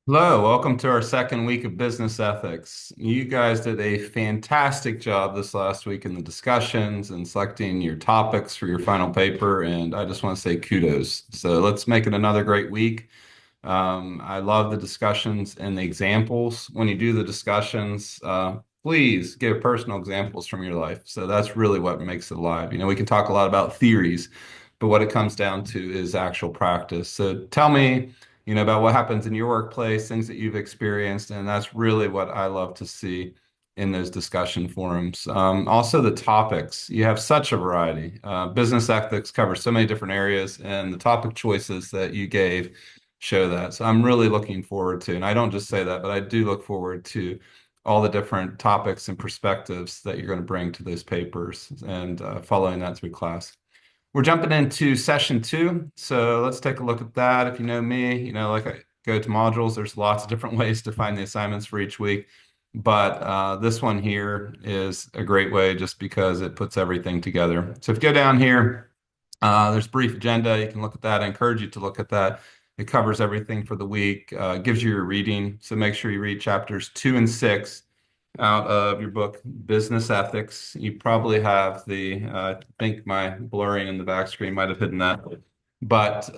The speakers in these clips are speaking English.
Hello, welcome to our second week of business ethics. You guys did a fantastic job this last week in the discussions and selecting your topics for your final paper, and I just want to say kudos. So let's make it another great week. I love the discussions and the examples. When you do the discussions, please give personal examples from your life. So that's really what makes it alive. We can talk a lot about theories, but what it comes down to is actual practice. So tell me, about what happens in your workplace, things that you've experienced, and that's really what I love to see in those discussion forums. Also, the topics. You have such a variety. Business ethics covers so many different areas, and the topic choices that you gave show that. So I'm really looking forward to, and I don't just say that, but I do look forward to all the different topics and perspectives that you're going to bring to those papers and following that through class. We're jumping into session two. So let's take a look at that. If you know me, like I go to modules, there's lots of different ways to find the assignments for each week. But this one here is a great way just because it puts everything together. So if you go down here, there's brief agenda. You can look at that. I encourage you to look at that. It covers everything for the week, gives you your reading. So make sure you read chapters 2 and 6 out of your book, Business Ethics. You probably have I think my blurring in the back screen might have hidden that, but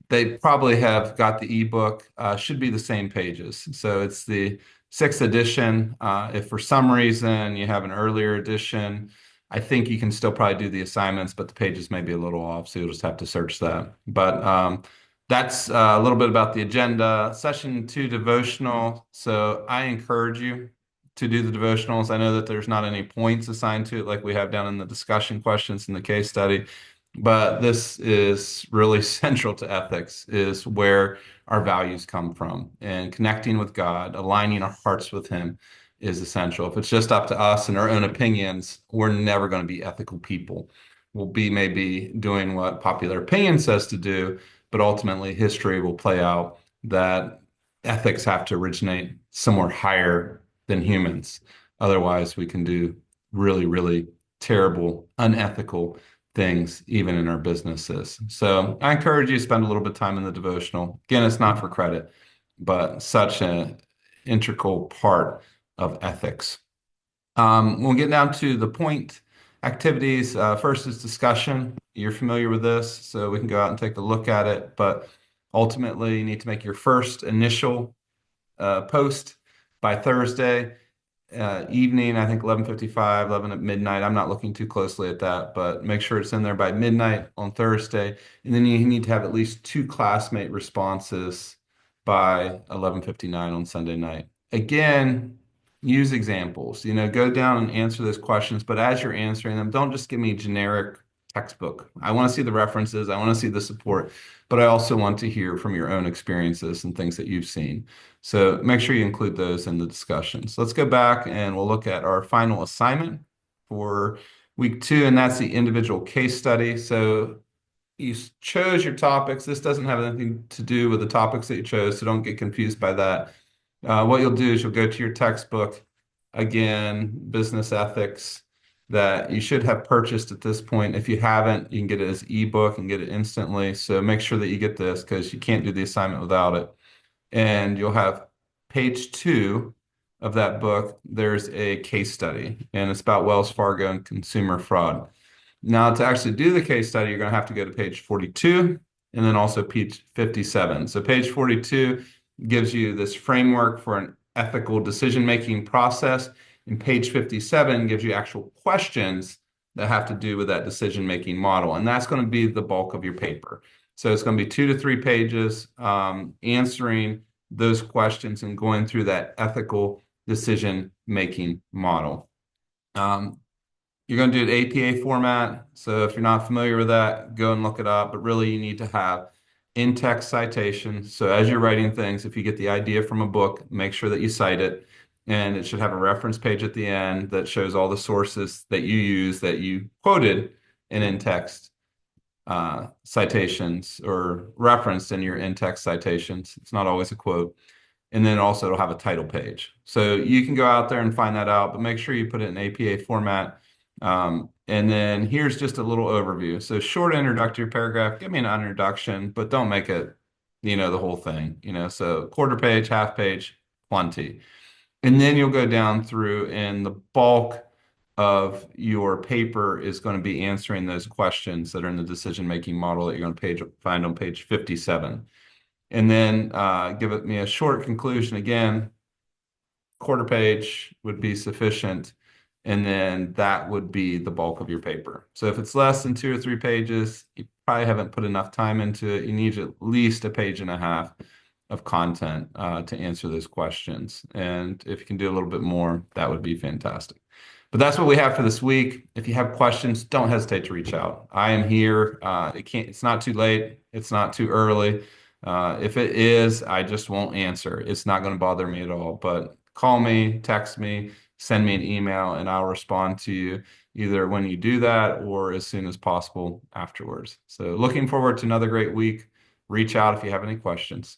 they probably have got the ebook, should be the same pages. So it's the sixth edition. If for some reason you have an earlier edition, I think you can still probably do the assignments, but the pages may be a little off, so you'll just have to search that. But that's a little bit about the agenda. Session two, devotional. So I encourage you to do the devotionals. I know that there's not any points assigned to it like we have down in the discussion questions in the case study, but this is really central to ethics, is where our values come from. And connecting with God, aligning our hearts with Him is essential. If it's just up to us and our own opinions, we're never going to be ethical people. We'll be maybe doing what popular opinion says to do, but ultimately history will play out that ethics have to originate somewhere higher than humans. Otherwise, we can do really, really terrible, unethical things, even in our businesses. So I encourage you to spend a little bit of time in the devotional. Again, it's not for credit, but such an integral part of ethics. We'll get down to the point activities. First is discussion. You're familiar with this, so we can go out and take a look at it. But ultimately, you need to make your first initial post by Thursday evening. I think 11:55, 11 at midnight. I'm not looking too closely at that, but make sure it's in there by midnight on Thursday. And then you need to have at least two classmate responses by 11:59 on Sunday night. Again, use examples. Go down and answer those questions, but as you're answering them, don't just give me generic textbook. I want to see the references, I want to see the support, but I also want to hear from your own experiences and things that you've seen. So make sure you include those in the discussion. So let's go back and we'll look at our final assignment for week two, and that's the individual case study. So you chose your topics. This doesn't have anything to do with the topics that you chose, so don't get confused by that. What you'll do is you'll go to your textbook, again, business ethics, that you should have purchased at this point. If you haven't, you can get it as ebook and get it instantly. So make sure that you get this because you can't do the assignment without it. And you'll have page 2 of that book. There's a case study, and it's about Wells Fargo and consumer fraud. Now, to actually do the case study, you're going to have to go to page 42 and then also page 57. So page 42 gives you this framework for an ethical decision-making process, and page 57 gives you actual questions that have to do with that decision-making model. And that's going to be the bulk of your paper. So it's going to be 2 to 3 pages answering those questions and going through that ethical decision-making model. You're going to do it APA format. So if you're not familiar with that, go and look it up. But really, you need to have in-text citation. So as you're writing things, if you get the idea from a book, make sure that you cite it. And it should have a reference page at the end that shows all the sources that you use that you quoted in text citations or referenced in your in-text citations. It's not always a quote. And then also it'll have a title page. So you can go out there and find that out, but make sure you put it in APA format. And then here's just a little overview. So short introductory paragraph, give me an introduction, but don't make it the whole thing, so quarter page, half page, plenty. And then you'll go down through, and the bulk of your paper is going to be answering those questions that are in the decision-making model that you're going to find on page 57. And then give it me a short conclusion again. Quarter page would be sufficient, and then that would be the bulk of your paper. So if it's less than 2 or 3 pages, you probably haven't put enough time into it. You need at least a page and a half of content to answer those questions. And if you can do a little bit more, that would be fantastic. But that's what we have for this week. If you have questions, don't hesitate to reach out. I am here. It's not too late. It's not too early. If it is, I just won't answer. It's not going to bother me at all. But call me, text me, send me an email, and I'll respond to you either when you do that or as soon as possible afterwards. So looking forward to another great week. Reach out if you have any questions.